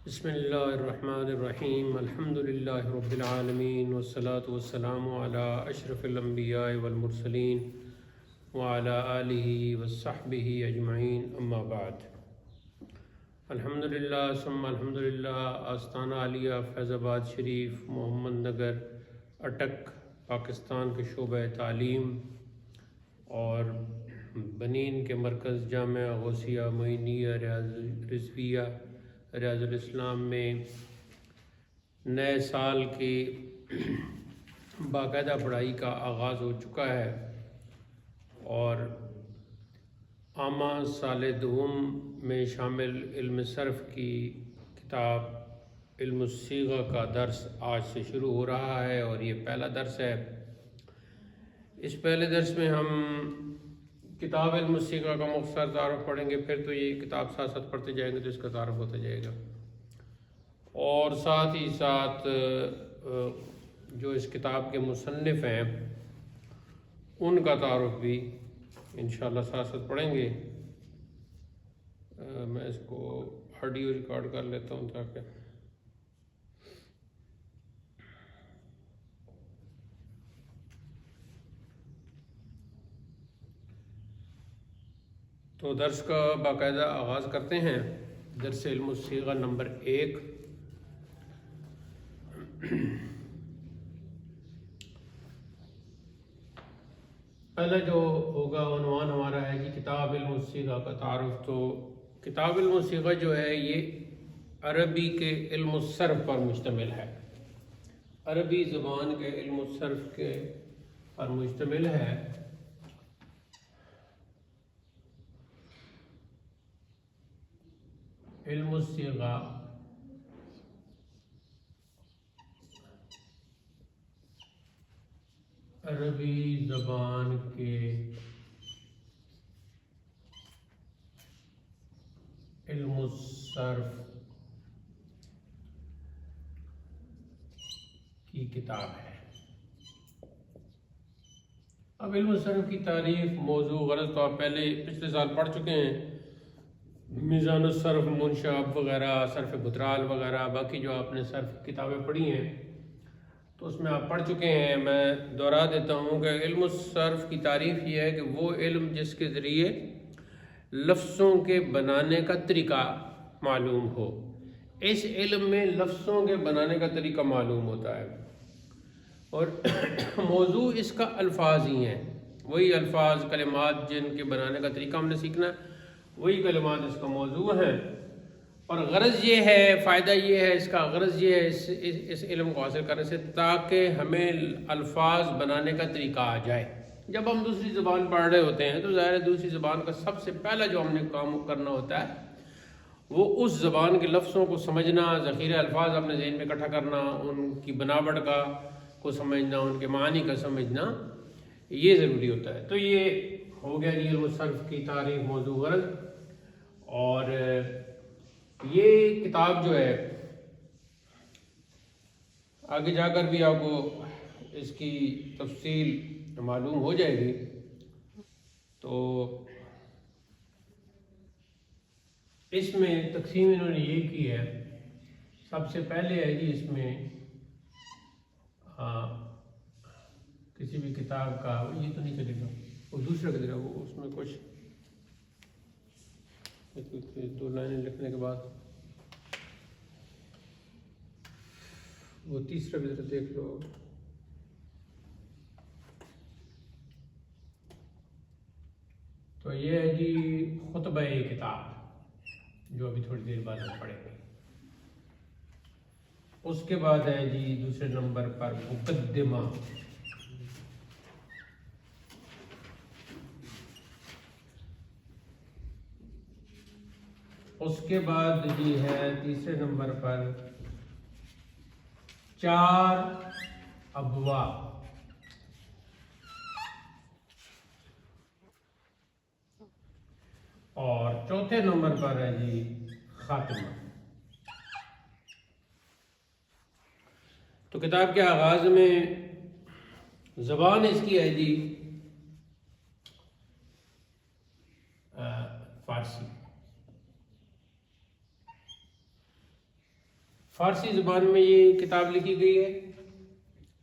بسم اللہ الرحمن الرحیم الحمد للہ رب العالمین والصلاة والسلام علی اشرف الانبیاء والمرسلین وعلی آلہ وصحبہ اجمعین اما بعد۔ الحمدللہ ثم الحمدللہ آستانہ عالیہ فیض آباد شریف محمد نگر اٹک پاکستان کے شعبہ تعلیم اور بنین کے مرکز جامعہ غوثیہ معینیہ رضویہ ریاض الاسلام میں نئے سال کی باقاعدہ پڑھائی کا آغاز ہو چکا ہے اور عامہ سال دوم میں شامل علم صرف کی کتاب علم الصیغہ کا درس آج سے شروع ہو رہا ہے اور یہ پہلا درس ہے۔ اس پہلے درس میں ہم کتاب علم الصیغہ کا مختصر تعارف پڑھیں گے، پھر تو یہ کتاب ساتھ ساتھ پڑھتے جائیں گے تو اس کا تعارف ہوتا جائے گا، اور ساتھ ہی ساتھ جو اس کتاب کے مصنف ہیں ان کا تعارف بھی انشاءاللہ ساتھ ساتھ پڑھیں گے۔ میں اس کو آڈیو ریکارڈ کر لیتا ہوں تاکہ تو درس کا باقاعدہ آغاز کرتے ہیں۔ درس علم الصیغہ نمبر 1۔ پہلا جو ہوگا عنوان ہمارا ہے کہ کتاب علم الصیغہ کا تعارف۔ تو کتاب علم الصیغہ جو ہے یہ عربی کے علم الصرف پر مشتمل ہے، عربی زبان کے علم الصرف کے پر مشتمل ہے۔ علم الصیغہ عربی زبان کے علم الصرف کی کتاب ہے۔ اب علم الصرف کی تعریف، موضوع، غرض تو آپ پچھلے سال پڑھ چکے ہیں، میزان الصرف، منشاب وغیرہ، صرف بطرال وغیرہ، باقی جو آپ نے صرف کتابیں پڑھی ہیں تو اس میں آپ پڑھ چکے ہیں۔ میں دہرا دیتا ہوں کہ علم الصرف کی تعریف یہ ہے کہ وہ علم جس کے ذریعے لفظوں کے بنانے کا طریقہ معلوم ہو۔ اس علم میں لفظوں کے بنانے کا طریقہ معلوم ہوتا ہے اور موضوع اس کا الفاظ ہی ہیں، وہی الفاظ، کلمات جن کے بنانے کا طریقہ ہم نے سیکھنا ہے، وہی کلمات اس کا موضوع ہیں۔ اور غرض یہ ہے، فائدہ یہ ہے، اس کا غرض یہ ہے اس علم کو حاصل کرنے سے تاکہ ہمیں الفاظ بنانے کا طریقہ آ جائے۔ جب ہم دوسری زبان پڑھ رہے ہوتے ہیں تو ظاہر ہے دوسری زبان کا سب سے پہلا جو ہم نے کام کرنا ہوتا ہے وہ اس زبان کے لفظوں کو سمجھنا، ذخیرہ الفاظ اپنے ذہن میں اکٹھا کرنا، ان کی بناوٹ کو سمجھنا، ان کے معنی کا سمجھنا، یہ ضروری ہوتا ہے۔ تو یہ ہو گیا جی علم الصرف کی تعریف، موضوع، غرض۔ اور یہ کتاب جو ہے آگے جا کر بھی آپ کو اس کی تفصیل معلوم ہو جائے گی۔ تو اس میں تقسیم انہوں نے یہ کی ہے، سب سے پہلے ہے جی اس میں کسی بھی کتاب کا یہ تو نہیں چلے گا، وہ دوسرا کی طرح، وہ اس میں کچھ 2 لائنیں لکھنے کے بعد وہ تیسرا کی طرح دیکھ لو۔ تو یہ ہے جی خطبہ کتاب، جو ابھی تھوڑی دیر بعد ہم پڑھیں گے۔ اس کے بعد ہے جی دوسرے نمبر پر مقدمہ۔ اس کے بعد جی ہے تیسرے نمبر پر 4 ابواب۔ اور چوتھے نمبر پر ہے جی خاتمہ۔ تو کتاب کے آغاز میں زبان اس کی ہے جی فارسی۔ فارسی زبان میں یہ کتاب لکھی گئی ہے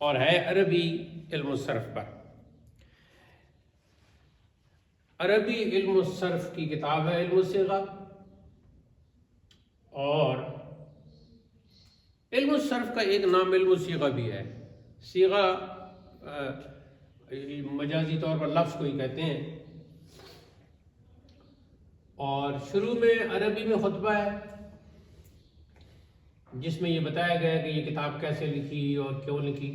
اور ہے عربی علم الصرف پر. عربی علم الصرف کی کتاب ہے علم الصیغہ، اور علم الصرف کا ایک نام علم الصیغہ بھی ہے. صیغہ مجازی طور پر لفظ کو ہی کہتے ہیں. اور شروع میں عربی میں خطبہ ہے جس میں یہ بتایا گیا کہ یہ کتاب کیسے لکھی اور کیوں لکھی.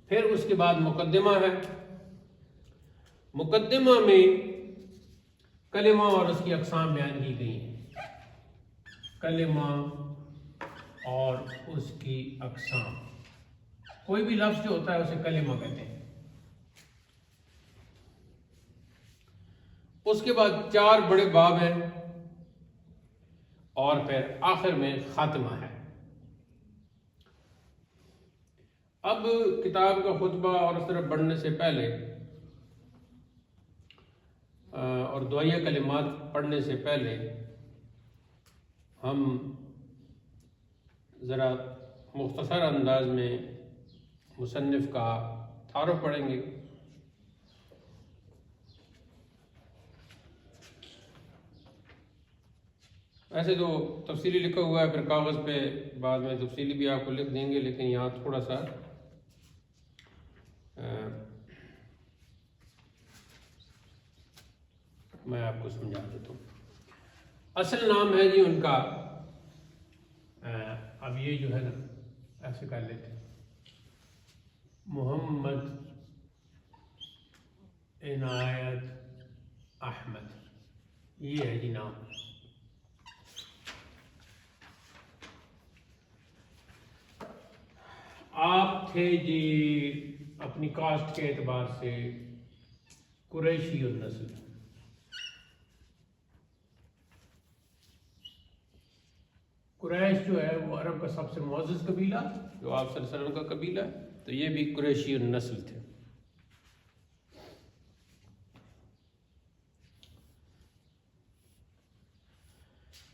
پھر اس کے بعد مقدمہ ہے. مقدمہ میں کلمہ اور اس کی اقسام بیان کی گئی ہیں. کلمہ اور اس کی اقسام، کوئی بھی لفظ جو ہوتا ہے اسے کلمہ کہتے ہیں. اس کے بعد 4 بڑے باب ہیں اور پھر آخر میں خاتمہ ہے. اب کتاب کا خطبہ اور اس طرف بڑھنے سے پہلے اور دعائیہ کلمات پڑھنے سے پہلے ہم ذرا مختصر انداز میں مصنف کا تعارف پڑھیں گے. ایسے تو تفصیلی لکھا ہوا ہے، پھر کاغذ پہ بعد میں تفصیلی بھی آپ کو لکھ دیں گے، لیکن یہاں تھوڑا سا میں آپ کو سمجھا دیتا ہوں. اصل نام ہے جی ان کا، اب یہ جو ہے نا ایسے کر لیتے ہیں، محمد عنایت احمد، یہ ہے جی نام. آپ تھے جی اپنی کاسٹ کے اعتبار سے قریشی النسل. قریش جو ہے وہ عرب کا سب سے معزز قبیلہ، جو آپ صلی اللہ علیہ وسلم کا قبیلہ ہے، تو یہ بھی قریشی النسل تھے.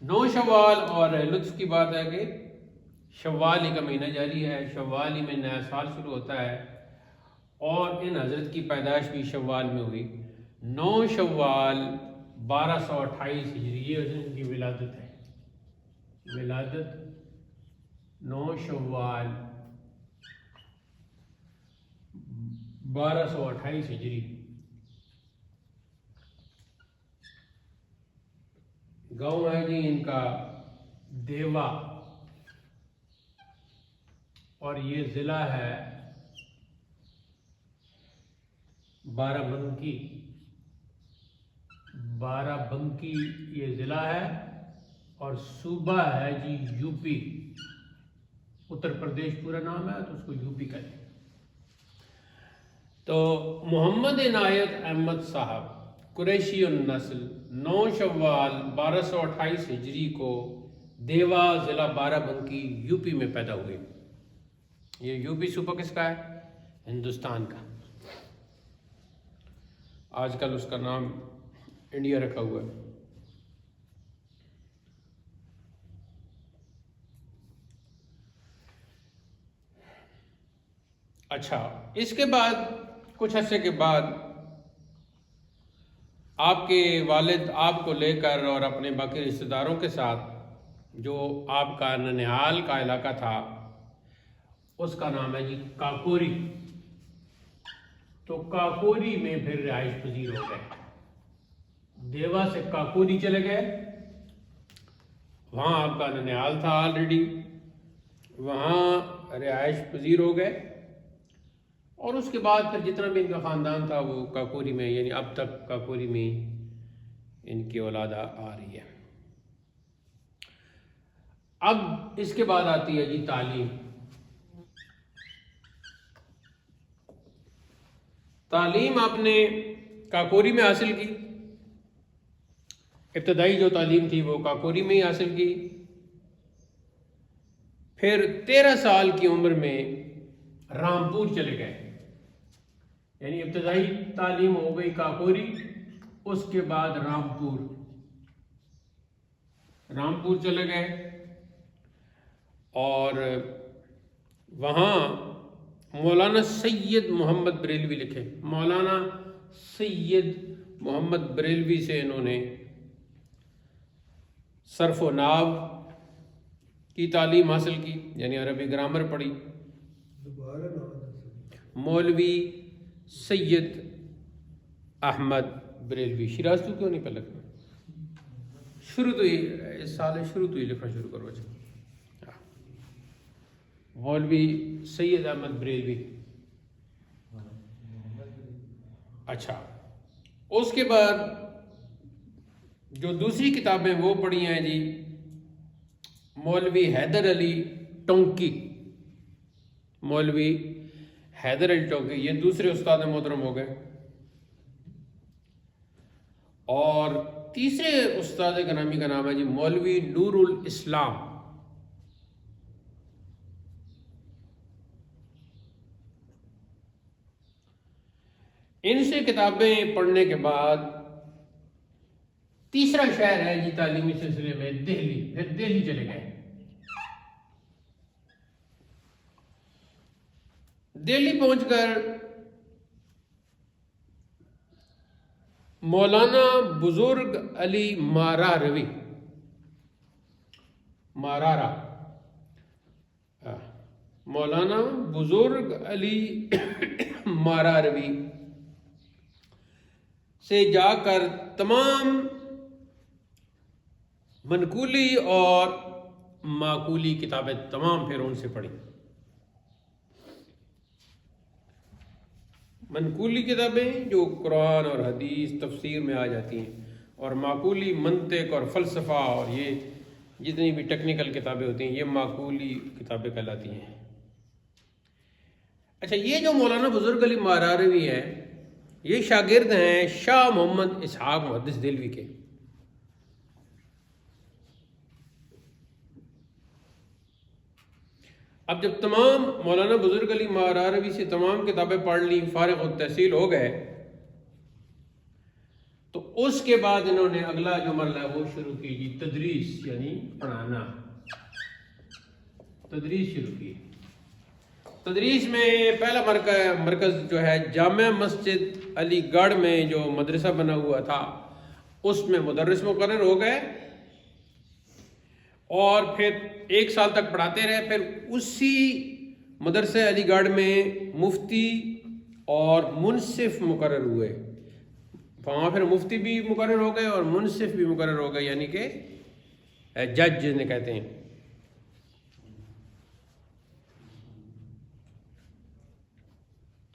نو شوال، اور لطف کی بات ہے کہ شوال ہی کا مہینہ جاری ہے، شوال ہی میں نیا سال شروع ہوتا ہے، اور ان حضرت کی پیدائش بھی شوال میں ہوئی. 9 شوال 1228 ہجری، یہ ان کی ولادت ہے. ولادت 9 شوال 1228 ہجری. گاؤں ہے جی ان کا دیوا، اور یہ ضلع ہے بارہ بنکی. بارہ بنکی یہ ضلع ہے، اور صوبہ ہے جی یو پی. اتر پردیش پورا نام ہے تو اس کو یو پی کہتے ہیں. تو محمد عنایت احمد صاحب قریشی النسل 9 شوال 1228 ہجری کو دیوا ضلع بارہ بنکی یو پی میں پیدا ہوئے. یہ یو پی صوبہ کس کا ہے؟ ہندوستان کا. آج کل اس کا نام انڈیا رکھا ہوا ہے. اچھا، اس کے بعد کچھ عرصے کے بعد آپ کے والد آپ کو لے کر اور اپنے باقی رشتہ داروں کے ساتھ، جو آپ کا ننہال کا علاقہ تھا اس کا نام ہے جی کاکوری، تو کاکوری میں پھر رہائش پذیر ہو گئے. دیوا سے کاکوری چلے گئے، وہاں آپ کا ننہال تھا آلریڈی، وہاں رہائش پذیر ہو گئے. اور اس کے بعد پھر جتنا بھی ان کا خاندان تھا وہ کاکوری میں، یعنی اب تک کاکوری میں ان کی اولاد آ رہی ہے. اب اس کے بعد آتی ہے جی تعلیم. تعلیم آپ نے کاکوری میں حاصل کی، ابتدائی جو تعلیم تھی وہ کاکوری میں ہی حاصل کی. پھر 13 سال کی عمر میں رامپور چلے گئے، یعنی ابتدائی تعلیم ہو گئی کاکوری، اس کے بعد رامپور چلے گئے. اور وہاں مولانا سید محمد بریلوی لکھے، مولانا سید محمد بریلوی سے انہوں نے صرف و نحو کی تعلیم حاصل کی، یعنی عربی گرامر پڑھی۔ مولوی سید احمد بریلوی، شیراز تو کیوں نہیں پہ لکھنا، شروع تو ہی اس سال شروع تو ہی لکھنا شروع کرو۔ مولوی سید احمد بریلوی۔ اچھا، اس کے بعد جو دوسری کتابیں وہ پڑھی ہیں جی، مولوی حیدر علی ٹونکی، مولوی حیدر علی ٹونکی، یہ دوسرے استاد محترم ہو گئے۔ اور تیسرے استاد گرامی کا نام ہے جی مولوی نور الاسلام۔ ان سے کتابیں پڑھنے کے بعد تیسرا شہر ہے جی تعلیمی سلسلے میں دہلی، پھر دہلی چلے گئے۔ دہلی پہنچ کر مولانا بزرگ علی ماراروی، مولانا بزرگ علی ماراروی سے جا کر تمام منقولی اور معقولی کتابیں تمام پھر ان سے پڑھی۔ منقولی کتابیں جو قرآن اور حدیث تفسیر میں آ جاتی ہیں، اور معقولی منطق اور فلسفہ اور یہ جتنی بھی ٹیکنیکل کتابیں ہوتی ہیں یہ معقولی کتابیں کہلاتی ہیں۔ اچھا، یہ جو مولانا بزرگ علی ماراروی ہے یہ شاگرد ہیں شاہ محمد اسحاق محدث دہلوی کے۔ اب جب تمام مولانا بزرگ علی ماراروی سے تمام کتابیں پڑھ لی، فارغ التحصیل ہو گئے، تو اس کے بعد انہوں نے اگلا جو مرحلہ ہے وہ شروع کی جی تدریس، یعنی پڑھانا، تدریس شروع کی۔ تدریس میں پہلا مرکز جو ہے جامع مسجد علی گڑھ میں جو مدرسہ بنا ہوا تھا اس میں مدرس مقرر ہو گئے، اور پھر 1 سال تک پڑھاتے رہے۔ پھر اسی مدرسہ علی گڑھ میں مفتی اور منصف مقرر ہوئے، وہاں پھر مفتی بھی مقرر ہو گئے اور منصف بھی مقرر ہو گئے، یعنی کہ جج جنہیں کہتے ہیں۔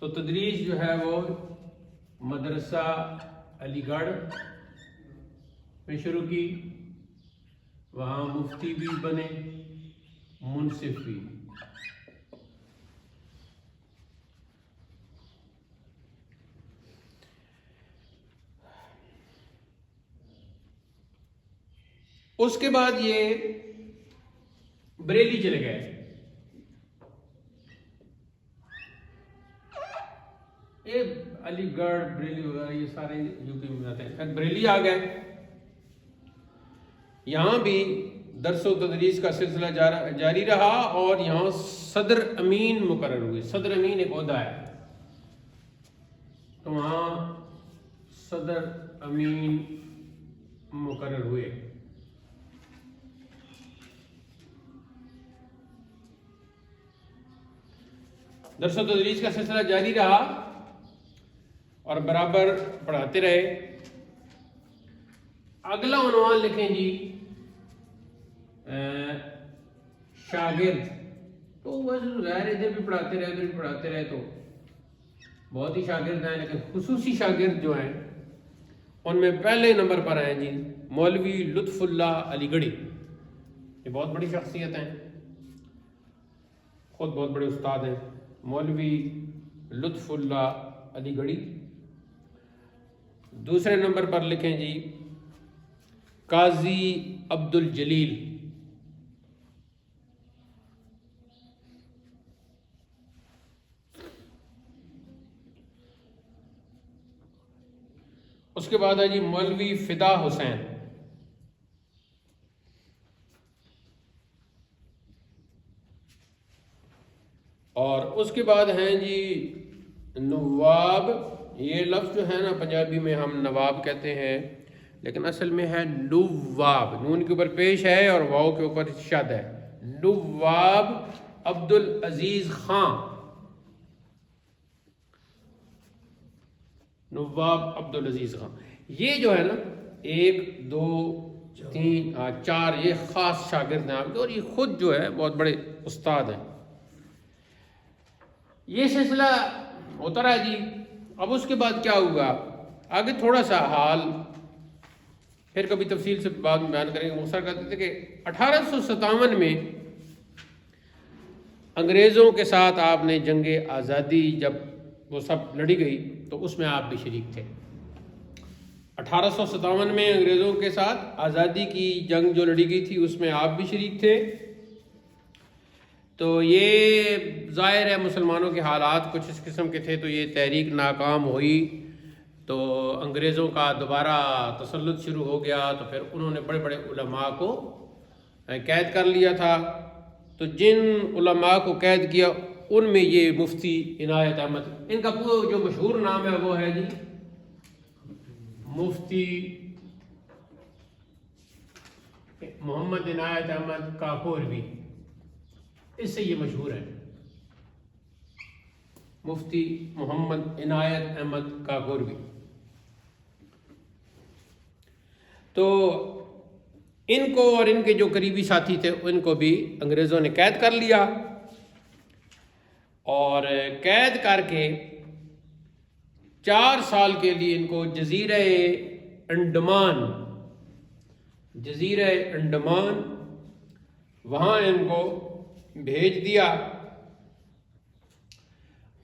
تو تدریس جو ہے وہ مدرسہ علی گڑھ میں شروع کی، وہاں مفتی بھی بنے، منصف بھی۔ اس کے بعد یہ بریلی چلے گئے۔ یہ علی گڑھ، بریلی وغیرہ یہ سارے یو پی میں آتے ہیں۔ پھر بریلی آ گئے، یہاں بھی درس و تدریس کا سلسلہ جاری رہا، اور یہاں صدر امین مقرر ہوئے۔ صدر امین ایک عہدہ ہے، تو وہاں صدر امین مقرر ہوئے۔ درس و تدریس کا سلسلہ جاری رہا اور برابر پڑھاتے رہے۔ اگلا عنوان لکھیں جی شاگرد۔ تو بس ظاہر ادھر بھی پڑھاتے رہے، ادھر بھی پڑھاتے رہے، تو بہت ہی شاگرد ہیں، لیکن خصوصی شاگرد جو ہیں ان میں پہلے نمبر پر ہیں جی مولوی لطف اللہ علی گڑھی۔ یہ بہت بڑی شخصیت ہیں، خود بہت بڑے استاد ہیں، مولوی لطف اللہ علی گڑھی۔ دوسرے نمبر پر لکھیں جی قاضی عبد الجلیل۔ اس کے بعد ہے جی مولوی فدا حسین۔ اور اس کے بعد ہیں جی نواب. یہ لفظ جو ہے نا پنجابی میں ہم نواب کہتے ہیں لیکن اصل میں ہے نواب. نون کے اوپر پیش ہے اور واؤ کے اوپر شد ہے. نواب عبدالعزیز خان. نواب عبدالعزیز خان یہ جو ہے نا 1 2 3 4 یہ خاص شاگرد ہیں آپ کے اور یہ خود جو ہے بہت بڑے استاد ہیں. یہ سلسلہ ہوتا رہا جی. اب اس کے بعد کیا ہوگا آگے تھوڑا سا حال پھر کبھی تفصیل سے بعد میں بیان کریں گے. مختصر کرتے تھے کہ 1857 میں انگریزوں کے ساتھ آپ نے جنگ آزادی جب وہ سب لڑی گئی تو اس میں آپ بھی شریک تھے. 1857 میں انگریزوں کے ساتھ آزادی کی جنگ جو لڑی گئی تھی اس میں آپ بھی شریک تھے. تو یہ ظاہر ہے مسلمانوں کے حالات کچھ اس قسم کے تھے تو یہ تحریک ناکام ہوئی تو انگریزوں کا دوبارہ تسلط شروع ہو گیا. تو پھر انہوں نے بڑے بڑے علماء کو قید کر لیا تھا. تو جن علماء کو قید کیا ان میں یہ مفتی عنایت احمد, ان کا جو مشہور نام ہے وہ ہے جی مفتی محمد عنایت احمد کاکوروی. اس سے یہ مشہور ہے مفتی محمد عنایت احمد کاکوروی. تو ان کو اور ان کے جو قریبی ساتھی تھے ان کو بھی انگریزوں نے قید کر لیا اور قید کر کے 4 سال کے لیے ان کو جزیرہ انڈمان وہاں ان کو بھیج دیا.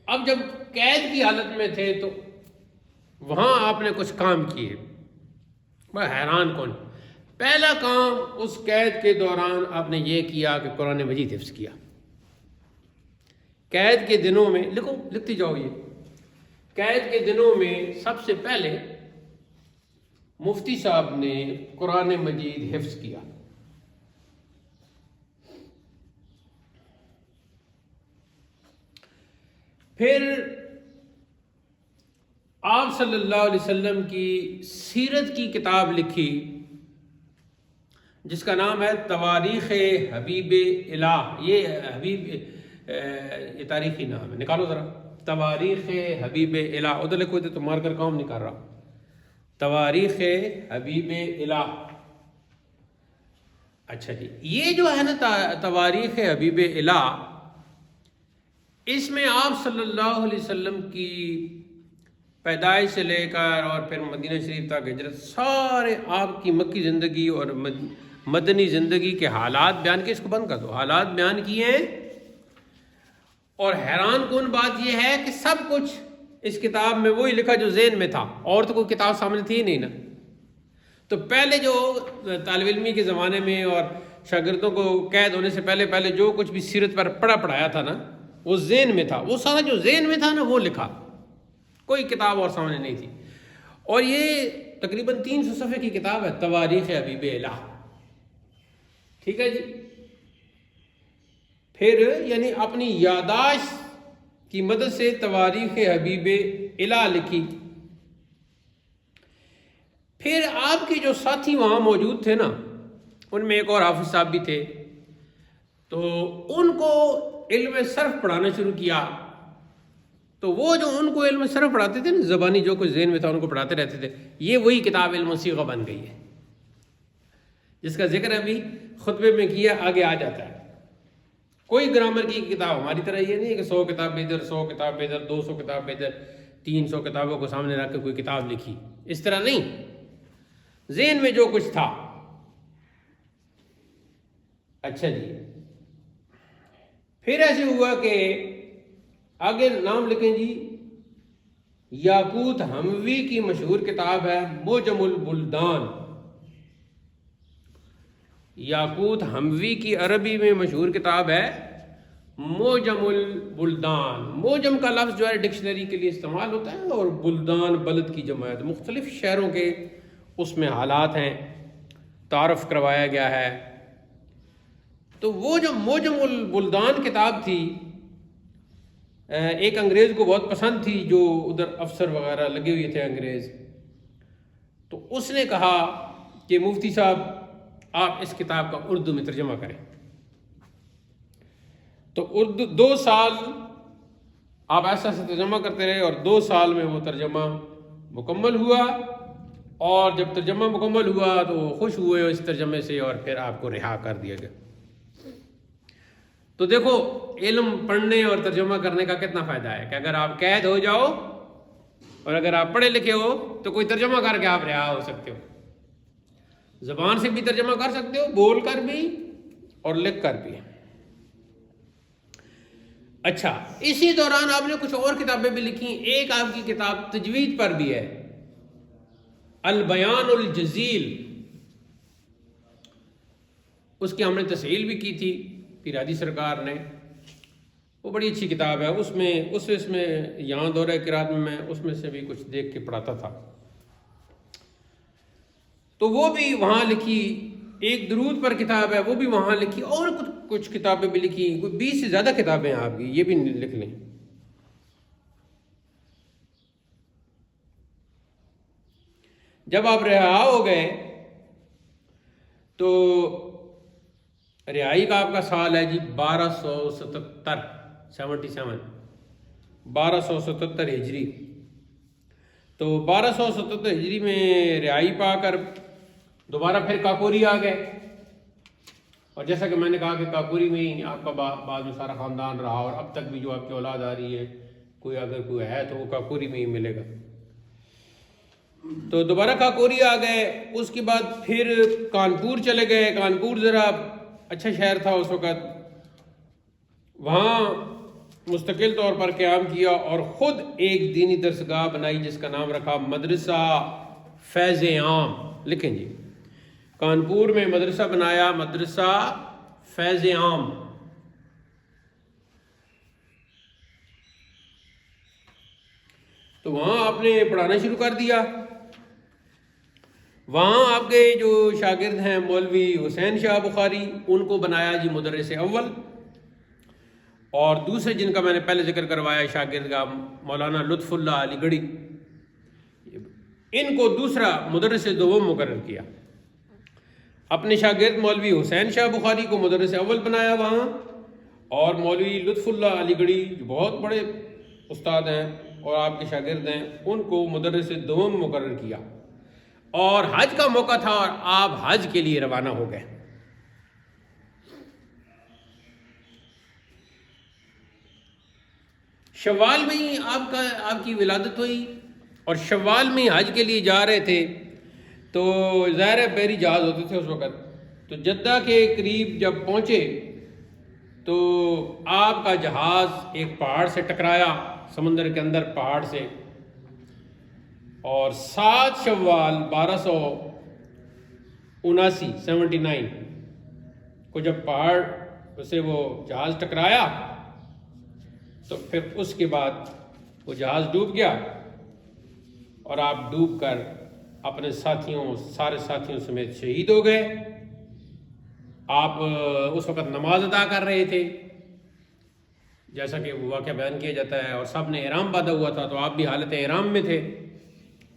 اب جب قید کی حالت میں تھے تو وہاں آپ نے کچھ کام کیے میں حیران کون. پہلا کام اس قید کے دوران آپ نے یہ کیا کہ قرآن مجید حفظ کیا. قید کے دنوں میں لکھتی جاؤ یہ قید کے دنوں میں سب سے پہلے مفتی صاحب نے قرآن مجید حفظ کیا. پھر آپ صلی اللہ علیہ وسلم کی سیرت کی کتاب لکھی جس کا نام ہے تواریخ حبیب الہ. یہ تاریخی نام ہے, نکالو ذرا. تواریخ حبیب الہ ادھر لکھو تو مار کر کام نہیں کر رہا. تواریخ حبیب الہ. اچھا جی یہ جو ہے نا تواریخ حبیب الہ اس میں آپ صلی اللہ علیہ وسلم کی پیدائش سے لے کر اور پھر مدینہ شریف تک ہجرت سارے آپ کی مکی زندگی اور مدنی زندگی کے حالات بیان کے. اس کو بند کر دو. حالات بیان کیے ہیں اور حیران کن بات یہ ہے کہ سب کچھ اس کتاب میں وہی لکھا جو ذہن میں تھا. اور تو کوئی کتاب سامنے تھی نہیں نا. تو پہلے جو طالب علمی کے زمانے میں اور شاگردوں کو قید ہونے سے پہلے جو کچھ بھی سیرت پر پڑھایا تھا نا وہ ذہن میں تھا. وہ سارا جو ذہن میں تھا نا وہ لکھا, کوئی کتاب اور سامنے نہیں تھی. اور یہ تقریباً 300 صفحے کی کتاب ہے تواریخ حبیب الہ. ٹھیک ہے جی. پھر یعنی اپنی یاداشت کی مدد سے تواریخ حبیب الہ لکھی. پھر آپ کے جو ساتھی وہاں موجود تھے نا ان میں ایک اور حافظ صاحب بھی تھے تو ان کو علم صرف پڑھانا شروع کیا. تو وہ جو ان کو علم صرف پڑھاتے تھے نا زبانی جو کچھ ذہن میں تھا ان کو پڑھاتے رہتے تھے. یہ وہی کتاب علم صیغہ بن گئی ہے جس کا ذکر ابھی خطبے میں کیا, آگے آ جاتا ہے. کوئی گرامر کی کتاب ہماری طرح یہ نہیں کہ 100 کتاب ادھر 100 کتاب ادھر 200 کتاب ادھر 300 کتابوں کو سامنے رکھ کے کوئی کتاب لکھی. اس طرح نہیں, ذہن میں جو کچھ تھا. اچھا جی پھر ایسے ہوا کہ آگے نام لکھیں جی. یاقوت حموی کی مشہور کتاب ہے موجم البلدان. یاقوت حموی کی عربی میں مشہور کتاب ہے موجم البلدان. موجم کا لفظ جو ہے ڈکشنری کے لیے استعمال ہوتا ہے اور بلدان بلد کی جمع ہے. مختلف شہروں کے اس میں حالات ہیں, تعارف کروایا گیا ہے. تو وہ جو موجم البلدان کتاب تھی ایک انگریز کو بہت پسند تھی، جو ادھر افسر وغیرہ لگے ہوئے تھے انگریز، تو اس نے کہا کہ مفتی صاحب آپ اس کتاب کا اردو میں ترجمہ کریں۔ تو اردو 2 سال آپ ایسا سے ترجمہ کرتے رہے، اور 2 سال میں وہ ترجمہ مکمل ہوا، اور جب ترجمہ مکمل ہوا تو وہ خوش ہوئے اس ترجمے سے، اور پھر آپ کو رہا کر دیا گیا۔ تو دیکھو علم پڑھنے اور ترجمہ کرنے کا کتنا فائدہ ہے، کہ اگر آپ قید ہو جاؤ اور اگر آپ پڑھے لکھے ہو تو کوئی ترجمہ کر کے آپ رہا ہو سکتے ہو، زبان سے بھی ترجمہ کر سکتے ہو، بول کر بھی اور لکھ کر بھی۔ اچھا، اسی دوران آپ نے کچھ اور کتابیں بھی لکھی، ایک آپ کی کتاب تجوید پر بھی ہے، البیان الجزیل، اس کی ہم نے تسہیل بھی کی تھی پیر ہادی سرکار نے، وہ بڑی اچھی کتاب ہے۔ اس میں یہاں دورہ قرات میں اس میں سے بھی کچھ دیکھ کے پڑھاتا تھا، تو وہ بھی وہاں لکھی۔ ایک درود پر کتاب ہے، وہ بھی وہاں لکھی، اور کچھ کتابیں بھی لکھی، 20 سے زیادہ کتابیں ہیں آپ کی، یہ بھی لکھ لیں۔ جب آپ رہا ہو گئے تو رہائی کا آپ کا سال ہے جی 1277 1277 ہجری۔ تو 1277 ہجری میں رہائی پا کر دوبارہ پھر کاکوری آ گئے، اور جیسا کہ میں نے کہا کہ کاکوری میں ہی آپ کا بعد میں سارا خاندان رہا، اور اب تک بھی جو آپ کی اولاد آ رہی ہے، کوئی اگر کوئی ہے تو وہ کاکوری میں ہی ملے گا۔ تو دوبارہ کاکوری آ گئے، اس کے بعد پھر کانپور چلے گئے۔ کانپور ذرا اچھا شہر تھا اس وقت، وہاں مستقل طور پر قیام کیا اور خود ایک دینی درسگاہ بنائی جس کا نام رکھا مدرسہ فیض عام۔ لکھیں جی، کانپور میں مدرسہ بنایا، مدرسہ فیض عام۔ تو وہاں آپ نے پڑھانا شروع کر دیا۔ وہاں آپ کے جو شاگرد ہیں مولوی حسین شاہ بخاری، ان کو بنایا جی مدرس اول، اور دوسرے جن کا میں نے پہلے ذکر کروایا شاگرد کا مولانا لطف اللہ علی گڑھی، ان کو دوسرا مدرس دوم مقرر کیا۔ اپنے شاگرد مولوی حسین شاہ بخاری کو مدرس اول بنایا وہاں، اور مولوی لطف اللہ علی گڑھی جو بہت بڑے استاد ہیں اور آپ کے شاگرد ہیں، ان کو مدرس دوم مقرر کیا۔ اور حج کا موقع تھا اور آپ حج کے لیے روانہ ہو گئے۔ شوال میں ہی آپ کی ولادت ہوئی، اور شوال میں ہی حج کے لیے جا رہے تھے، تو ظاہر بحری جہاز ہوتے تھے اس وقت، تو جدہ کے قریب جب پہنچے تو آپ کا جہاز ایک پہاڑ سے ٹکرایا، سمندر کے اندر پہاڑ سے، اور 7 شوال 1279 کو جب پہاڑ سے وہ جہاز ٹکرایا تو پھر اس کے بعد وہ جہاز ڈوب گیا، اور آپ ڈوب کر اپنے سارے ساتھیوں سمیت شہید ہو گئے۔ آپ اس وقت نماز ادا کر رہے تھے، جیسا کہ وہ واقعہ بیان کیا جاتا ہے، اور سب نے احرام باندھا ہوا تھا، تو آپ بھی حالت احرام میں تھے،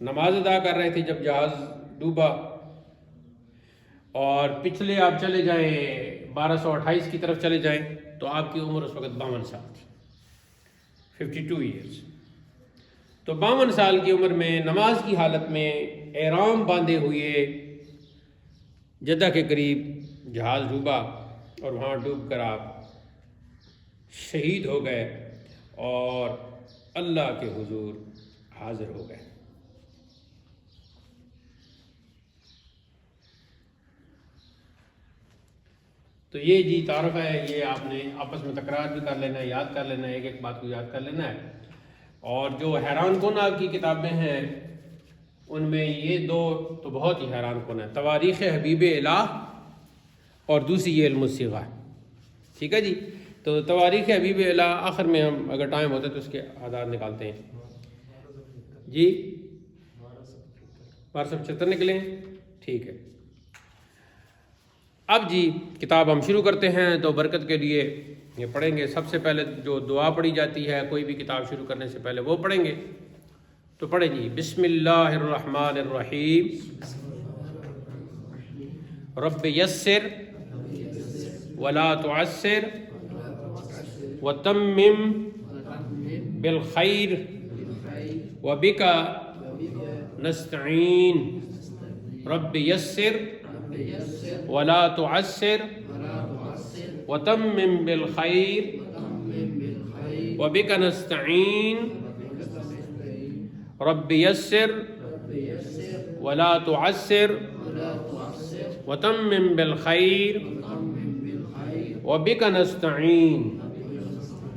نماز ادا کر رہے تھے جب جہاز ڈوبا۔ اور پچھلے آپ چلے جائیں 1228 کی طرف چلے جائیں تو آپ کی عمر اس وقت 52 سال تھی، 52 ایئرز۔ تو 52 سال کی عمر میں نماز کی حالت میں احرام باندھے ہوئے جدہ کے قریب جہاز ڈوبا، اور وہاں ڈوب کر آپ شہید ہو گئے اور اللہ کے حضور حاضر ہو گئے۔ تو یہ جی تعارف ہے، یہ آپ نے آپس میں تکرار بھی کر لینا ہے، یاد کر لینا ہے، ایک ایک بات کو یاد کر لینا ہے۔ اور جو حیران کن آپ کی کتابیں ہیں ان میں یہ 2 تو بہت ہی حیران کن ہے، تواریخ حبیب الہ اور دوسری یہ علم الصیغہ۔ ٹھیک ہے جی، تو تواریخ حبیب الہ آخر میں ہم اگر ٹائم ہوتا ہے تو اس کے اعداد نکالتے ہیں جی۔ 1275 نکلیں، ٹھیک ہے۔ اب جی کتاب ہم شروع کرتے ہیں، تو برکت کے لیے یہ پڑھیں گے۔ سب سے پہلے جو دعا پڑھی جاتی ہے کوئی بھی کتاب شروع کرنے سے پہلے وہ پڑھیں گے، تو پڑھیں جی۔ بسم اللہ الرحمن الرحیم۔ رب یسر ولا تعسر وتمم بالخیر وبک نستعین۔ رب یسر ولا تعسر وتمم بالخیر وبک نستعین۔ رب یسر ولا تعسر وتمم بالخیر وبک نستعین۔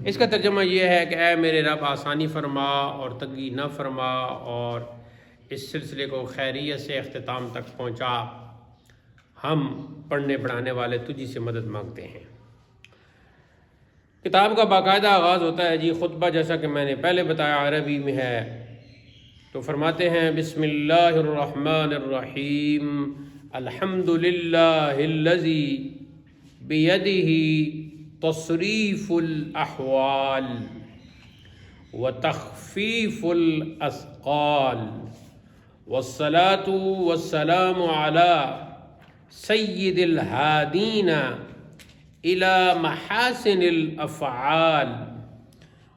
اس کا ترجمہ یہ ہے کہ اے میرے رب آسانی فرما اور تنگی نہ فرما، اور اس سلسلے کو خیریت سے اختتام تک پہنچا۔ ہم پڑھنے پڑھانے والے تجھی سے مدد مانگتے ہیں۔ کتاب کا باقاعدہ آغاز ہوتا ہے جی خطبہ، جیسا کہ میں نے پہلے بتایا عربی میں ہے، تو فرماتے ہیں بسم اللہ الرحمن الرحیم۔ الحمد للہ الذی بیدہ تصریف الاحوال وتخفیف الاثقال، والصلاة والسلام علی سید الہادین الی محاسن الافعال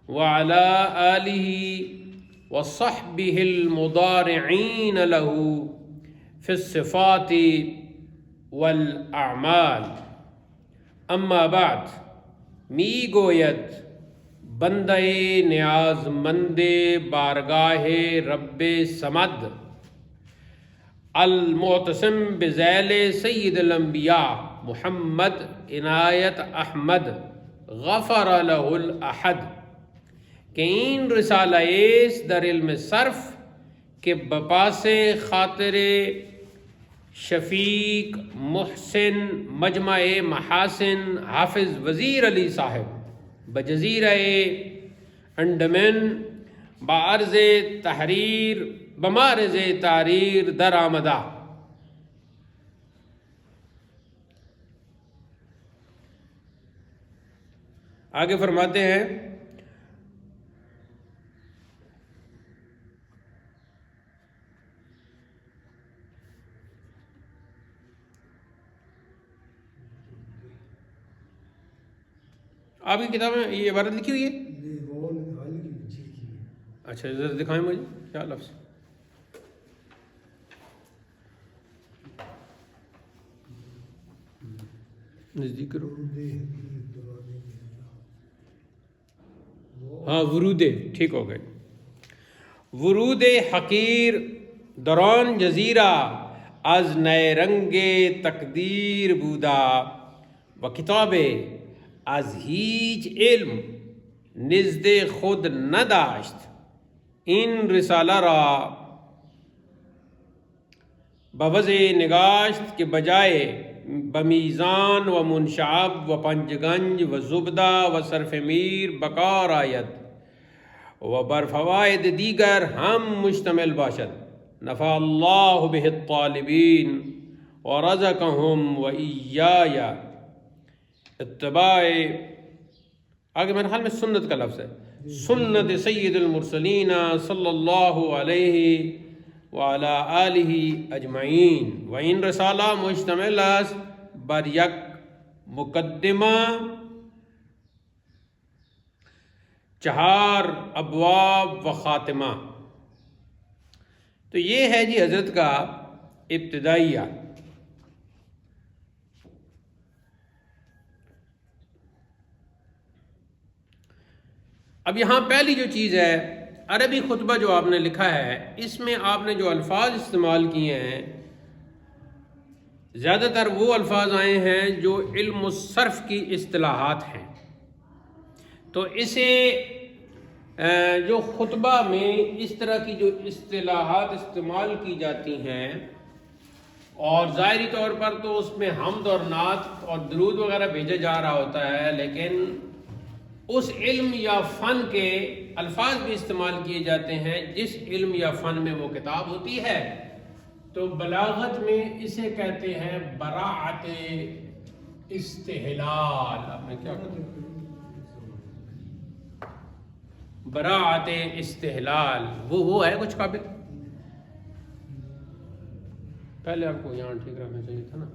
وعلی آلہ وصحبہ المضارعین له فی الصفات والاعمال۔ اما بعد، می گوید بندہ نیاز مند بارگاہ رب صمد، المعتصم بذیل سید الانبیاء محمد عنایت احمد غفر له الاحد، کہ این رسالہ ایس در علم صرف کے بپاس خاطر شفیق محسن مجمع محاسن حافظ وزیر علی صاحب بجزیرہ انڈمن بعرض تحریر بمارز تحریر در آمدہ۔ آگے فرماتے ہیں آپ کی کتاب میں یہ عبارت لکھی ہوئی ہے؟ اچھا ذرا دکھائیں مجھے کیا لفظ۔ نزدیک کرو۔ ہاں ورود، ٹھیک ہو گئے۔ ورود حقیر درون جزیرہ از نئے رنگ تقدیر بودا، و کتاب از هیچ علم نزد خود نداشت، این رساله را بوضع نگاشت که بجائے بمیزان و منشعب و پنجگنج و زبدہ و صرف میر بکار آید و بر فوائد دیگر ہم مشتمل باشد، نفع اللہ به الطالبین و رزقهم و ایای اتباع۔ آگے میرے خیال میں سنت کا لفظ ہے، سنت سید المرسلین صلی اللہ علیہ وعلی آلہ اجمعین، و این رسالہ مشتمل است بر یک مقدمہ 4 ابواب و خاتمہ۔ تو یہ ہے جی حضرت کا ابتدائیہ۔ اب یہاں پہلی جو چیز ہے، عربی خطبہ جو آپ نے لکھا ہے، اس میں آپ نے جو الفاظ استعمال کیے ہیں، زیادہ تر وہ الفاظ آئے ہیں جو علم الصرف کی اصطلاحات ہیں۔ تو اسے جو خطبہ میں اس طرح کی جو اصطلاحات استعمال کی جاتی ہیں، اور ظاہری طور پر تو اس میں حمد اور نعت اور درود وغیرہ بھیجا جا رہا ہوتا ہے، لیکن اس علم یا فن کے الفاظ بھی استعمال کیے جاتے ہیں جس علم یا فن میں وہ کتاب ہوتی ہے۔ تو بلاغت میں اسے کہتے ہیں براعت استحلال. آپ نے کیا کہا؟ براعت استحلال. وہ ہے کچھ قابل؟ پہلے آپ کو یہاں ٹھیک رکھنا چاہیے تھا نا.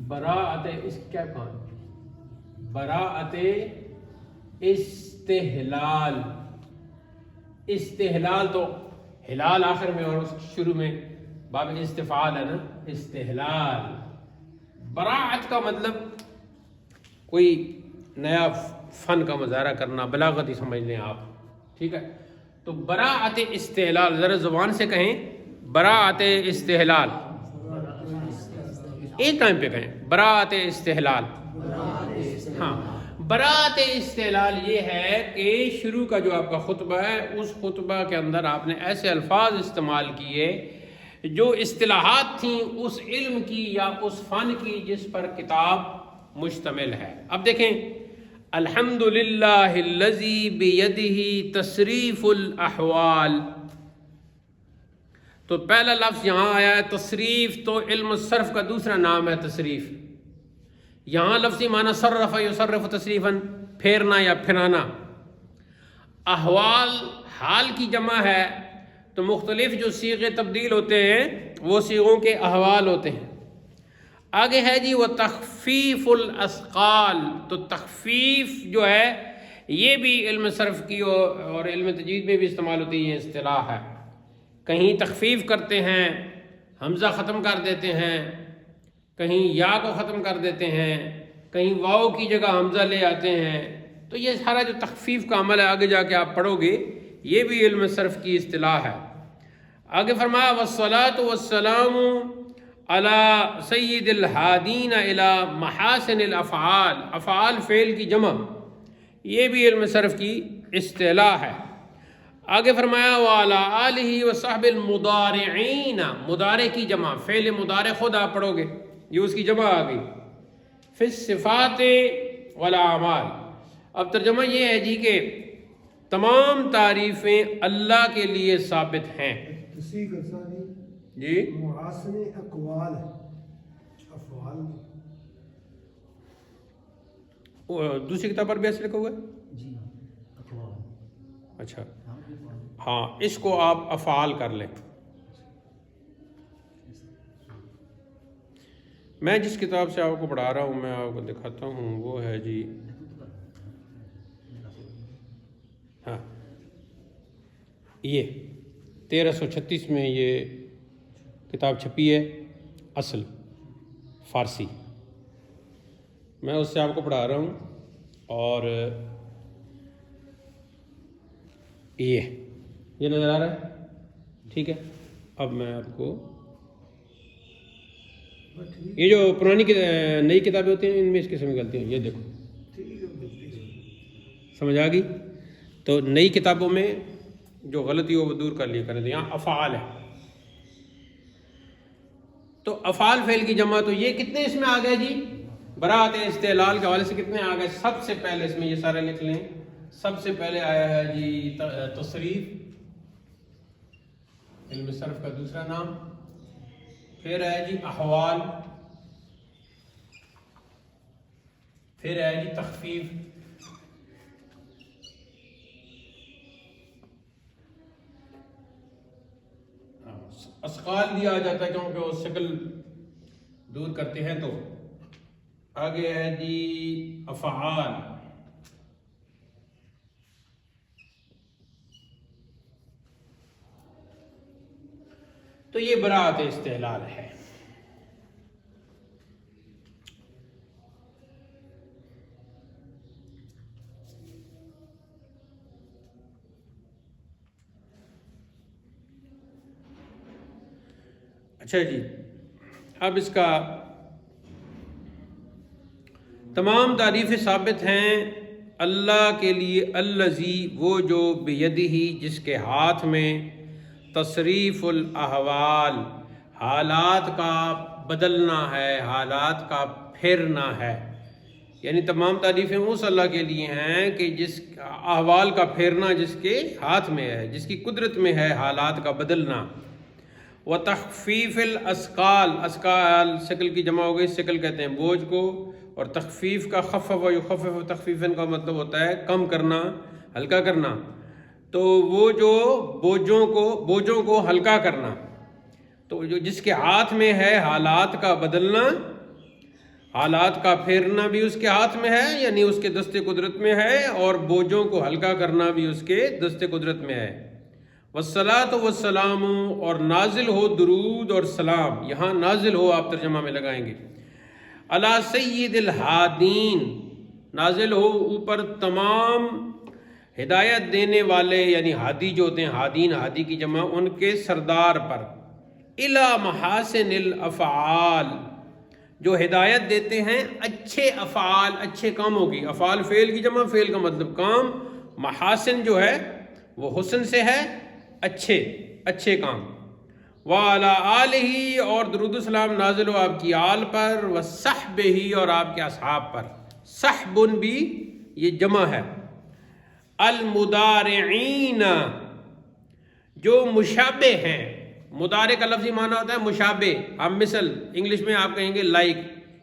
براعت کیا کہاں؟ براعت استحلال. استحلال تو ہلال آخر میں اور اس شروع میں باب استفعال ہے نا. استحلال. براعت کا مطلب کوئی نیا فن کا مظاہرہ کرنا، بلاغتی سمجھ لیں آپ. ٹھیک ہے. تو براعت استحلال ذرا زبان سے کہیں. براعت استحلال ایک ٹائم پہ کہیں. براعت استحلال. ہاں، براعت استحلال یہ ہے کہ شروع کا جو آپ کا خطبہ ہے اس خطبہ کے اندر آپ نے ایسے الفاظ استعمال کیے جو اصطلاحات تھیں اس علم کی یا اس فن کی جس پر کتاب مشتمل ہے. اب دیکھیں، الحمدللہ الذی بیدہ تصریف الاحوال. تو پہلا لفظ یہاں آیا ہے تصریف، تو علم الصرف کا دوسرا نام ہے تصریف. یہاں لفظی معنی صرف یصرف تصریفاً، پھیرنا یا پھرانا. احوال حال کی جمع ہے، تو مختلف جو صیغے تبدیل ہوتے ہیں وہ صیغوں کے احوال ہوتے ہیں. آگے ہے جی وہ تخفیف الاثقال. تو تخفیف جو ہے یہ بھی علم صرف کی اور علم تجوید میں بھی استعمال ہوتی ہے. یہ اصطلاح ہے. کہیں تخفیف کرتے ہیں، حمزہ ختم کر دیتے ہیں، کہیں یا کو ختم کر دیتے ہیں، کہیں واو کی جگہ حمزہ لے آتے ہیں. تو یہ سارا جو تخفیف کا عمل ہے آگے جا کے آپ پڑھو گے، یہ بھی علم صرف کی اصطلاح ہے. آگے فرمایا والصلاۃ والسلام علی سید الہادین الی محاسن الافعال. افعال فعل کی جمع، یہ بھی علم صرف کی اصطلاح ہے. آگے فرمایا وعلی آلہ وصحب المضارعین. مضارع کی جمع، فعل مضارع خود آپ پڑھو گے، یہ اس کی جمع آ گئی. فی الصفات والاعمال. اب ترجمہ یہ ہے جی کہ تمام تعریفیں اللہ کے لیے ثابت ہیں. جی محاسن اقوال افعال دوسری کتاب پر بھی ایسے لکھا ہوا ہے جی اقوال. اچھا ہاں، اس کو آپ افعال کر لیں. میں جس کتاب سے آپ کو پڑھا رہا ہوں میں آپ کو دکھاتا ہوں، وہ ہے جی ہاں یہ 1336 میں یہ کتاب چھپی ہے، اصل فارسی. میں اس سے آپ کو پڑھا رہا ہوں. اور یہ نظر آ رہا ہے. ٹھیک ہے. اب میں آپ کو یہ جو پرانی نئی کتابیں ہوتی ہیں ان میں اس قسم کی غلطیاں، یہ دیکھو سمجھ آ گئی. تو نئی کتابوں میں جو غلطی ہو وہ دور کر لیا کریں. یہاں افعال ہے، تو افعال فعل کی جمع. تو یہ کتنے اس میں آ گئے جی؟ براعت استحلال کے حوالے سے کتنے آ گئے؟ سب سے پہلے اس میں یہ سارے لکھ لیں. سب سے پہلے آیا ہے جی تصریف، علم صرف کا دوسرا نام. پھر ہے جی احوال، پھر ہے جی تخفیف، اسقال دیا جاتا ہے کیونکہ وہ شکل دور کرتے ہیں. تو آگے ہے جی افعال، تو یہ براعت استحلال ہے. اچھا جی، اب اس کا تمام تعریفیں ثابت ہیں اللہ کے لیے. الذی، وہ جو بیدہ، جس کے ہاتھ میں تصریف الاحوال، حالات کا بدلنا ہے، حالات کا پھرنا ہے. یعنی تمام تعریفیں اس اللہ کے لیے ہیں کہ جس احوال کا پھیرنا جس کے ہاتھ میں ہے، جس کی قدرت میں ہے حالات کا بدلنا۔ وتخفیف الاسقال، اسقال ثقل کی جمع ہو گئی، ثقل کہتے ہیں بوجھ کو، اور تخفیف کا خفف و یخفف تخفیفاً کا مطلب ہوتا ہے کم کرنا، ہلکا کرنا۔ تو وہ جو بوجھوں کو ہلکا کرنا، تو جو جس کے ہاتھ میں ہے حالات کا بدلنا، حالات کا پھیرنا بھی اس کے ہاتھ میں ہے، یعنی اس کے دست قدرت میں ہے، اور بوجھوں کو ہلکا کرنا بھی اس کے دست قدرت میں ہے۔ والصلاۃ والسلام، اور نازل ہو درود اور سلام، یہاں نازل ہو آپ ترجمہ میں لگائیں گے، علی سید الہادین، نازل ہو اوپر تمام ہدایت دینے والے، یعنی ہادی جو ہوتے ہیں، ہادین ہادی کی جمع، ان کے سردار پر، الی محاسن الافعال، جو ہدایت دیتے ہیں اچھے افعال، اچھے کاموں کی۔ افعال فعل کی جمع، فعل کا مطلب کام، محاسن جو ہے وہ حسن سے ہے، اچھے کام۔ وعلی آلہ، اور درود و سلام نازل ہو آپ کی آل پر، وصحبہ، اور آپ کے اصحاب پر۔ صحب بھی یہ جمع ہے۔ المدارعین، جو مشابہ ہیں، مدارع کا لفظی معنی ہوتا ہے مشابہ، ہم مثل انگلش میں آپ کہیں گے لائک،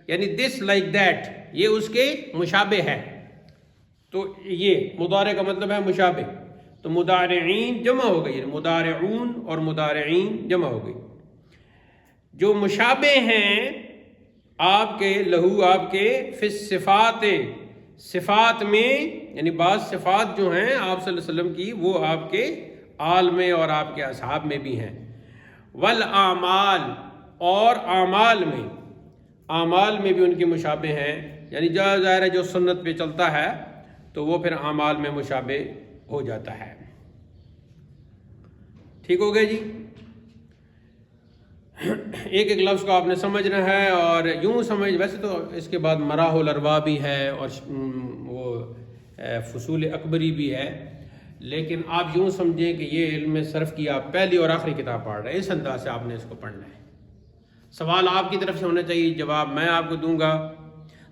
یعنی دس لائک دیٹ، یہ اس کے مشابہ ہے، تو یہ مدارع کا مطلب ہے مشابہ۔ تو مدارعین جمع ہو گئی، مدارعون اور مدارعین جمع ہو گئی، جو مشابہ ہیں آپ کے، لہو آپ کے، فی الصفات، صفات میں، یعنی بعض صفات جو ہیں آپ صلی اللہ علیہ وسلم کی وہ آپ کے آل میں اور آپ کے اصحاب میں بھی ہیں۔ والاعمال، اور اعمال میں بھی ان کے مشابہ ہیں، یعنی جو ظاہر ہے جو سنت پہ چلتا ہے تو وہ پھر اعمال میں مشابہ ہو جاتا ہے۔ ٹھیک ہو گیا جی؟ ایک ایک لفظ کو آپ نے سمجھنا ہے، اور یوں سمجھ، ویسے تو اس کے بعد مراح الارواح بھی ہے اور وہ فصول اکبری بھی ہے، لیکن آپ یوں سمجھیں کہ یہ علم صرف کی آپ پہلی اور آخری کتاب پڑھ رہے ہیں، اس انداز سے آپ نے اس کو پڑھنا ہے۔ سوال آپ کی طرف سے ہونا چاہیے، جواب میں آپ کو دوں گا۔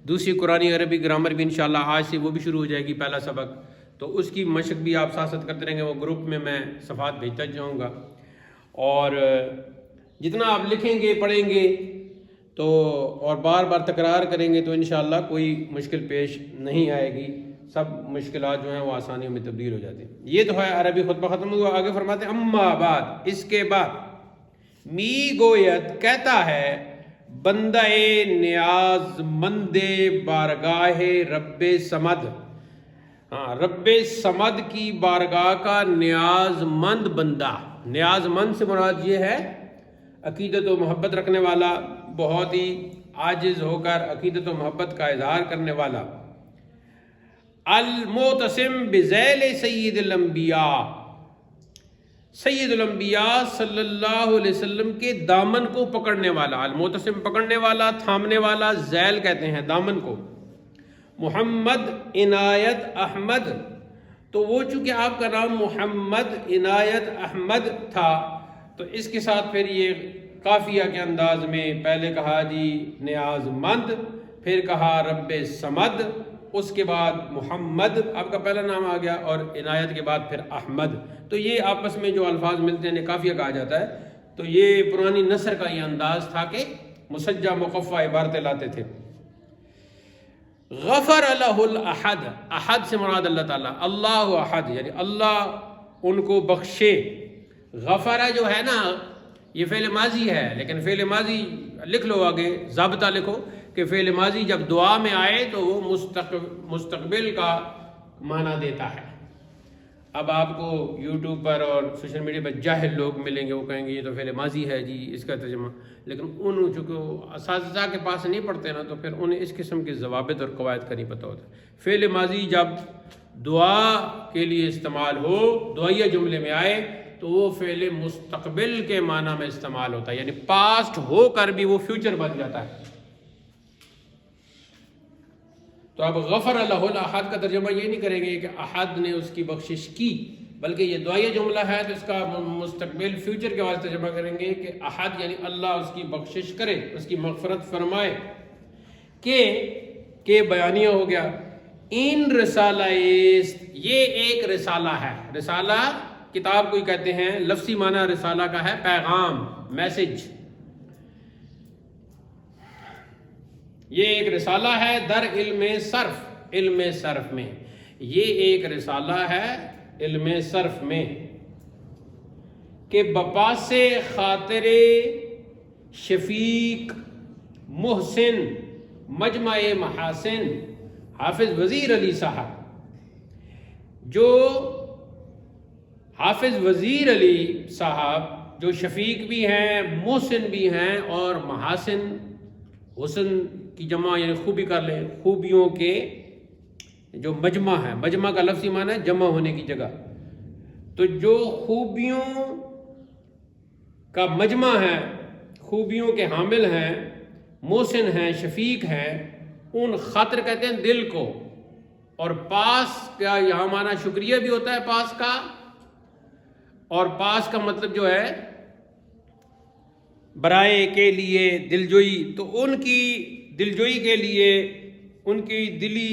دوسری قرآنی عربی گرامر بھی انشاءاللہ آج سے وہ بھی شروع ہو جائے گی، پہلا سبق، تو اس کی مشق بھی آپ ساتھ ساتھ کرتے رہیں گے، وہ گروپ میں صفحات بھیجتا جاؤں گا، اور جتنا آپ لکھیں گے پڑھیں گے تو اور بار بار تکرار کریں گے تو انشاءاللہ کوئی مشکل پیش نہیں آئے گی، سب مشکلات جو ہیں وہ آسانیوں میں تبدیل ہو جاتی ہیں۔ یہ تو ہے عربی خطبہ ختم ہوا، آگے فرماتے ہیں اما بعد، اس کے بعد، می گویت کہتا ہے، بندہ نیاز مند بارگاہ رب صمد، رب صمد کی بارگاہ کا نیاز مند بندہ، نیاز مند سے مراد یہ ہے عقیدت و محبت رکھنے والا، بہت ہی عاجز ہو کر عقیدت و محبت کا اظہار کرنے والا، المعتصم بذیل سید الانبیاء، سید الانبیاء صلی اللہ علیہ وسلم کے دامن کو پکڑنے والا، المعتصم پکڑنے والا، تھامنے والا، ذیل کہتے ہیں دامن کو۔ محمد عنایت احمد، تو وہ چونکہ آپ کا نام محمد عنایت احمد تھا تو اس کے ساتھ پھر یہ قافیہ کے انداز میں پہلے کہا جی نیاز مند، پھر کہا رب صمد، اس کے بعد محمد آپ کا پہلا نام آ گیا، اور عنایت کے بعد پھر احمد، تو یہ آپس میں جو الفاظ ملتے ہیں قافیہ کہا جاتا ہے۔ تو یہ پرانی نثر کا یہ انداز تھا کہ مسجع مقفع عبارتیں لاتے تھے۔ غفر لہ الاحد، احد سے مراد اللہ تعالیٰ، اللہ احد یعنی اللہ ان کو بخشے۔ غفرہ جو ہے نا یہ فعل ماضی ہے، لیکن فعل ماضی لکھ لو آگے، ضابطہ لکھو کہ فعل ماضی جب دعا میں آئے تو وہ مستقبل کا معنی دیتا ہے۔ اب آپ کو یوٹیوب پر اور سوشل میڈیا پر جاہل لوگ ملیں گے، وہ کہیں گے یہ تو فعل ماضی ہے جی اس کا ترجمہ، لیکن ان چونکہ اساتذہ کے پاس نہیں پڑھتے نا تو پھر انہیں اس قسم کے ضوابط اور قواعد کا نہیں پتہ ہوتا۔ فعل ماضی جب دعا کے لیے استعمال ہو، دعائیہ جملے میں آئے تو وہ فعل مستقبل کے معنی میں استعمال ہوتا ہے، یعنی پاسٹ ہو کر بھی وہ فیوچر بن جاتا ہے۔ تو اب غفر لہ الاحد کا ترجمہ یہ نہیں کریں گے کہ احد نے اس کی بخشش کی، بلکہ یہ دعائیہ جملہ ہے تو اس کا مستقبل فیوچر کے واسطے ترجمہ کریں گے کہ احد یعنی اللہ اس کی بخشش کرے، اس کی مغفرت فرمائے، کہ کہ بیانیہ ہو گیا. این رسالہ است، یہ ایک رسالہ ہے. رسالہ کتاب کو ہی کہتے ہیں، لفظی معنی رسالہ کا ہے پیغام، میسج. یہ ایک رسالہ ہے در علم صرف، علم صرف میں. یہ ایک رسالہ ہے علم صرف میں کہ بپاس خاطر شفیق محسن مجمع محاسن حافظ وزیر علی صاحب، جو حافظ وزیر علی صاحب جو شفیق بھی ہیں، محسن بھی ہیں، اور محاسن، حسن کی جمع یعنی خوبی کر لیں، خوبیوں کے جو مجمع ہے. مجمع کا لفظی معنی ہے جمع ہونے کی جگہ. تو جو خوبیوں کا مجمع ہے، خوبیوں کے حامل ہیں، محسن ہیں، شفیق ہیں، ان خاطر کہتے ہیں دل کو. اور پاس کا یہاں معنی شکریہ بھی ہوتا ہے پاس کا، اور پاس کا مطلب جو ہے برائے کے لیے، دلجوئی. تو ان کی دلجوئی کے لیے، ان کی دلی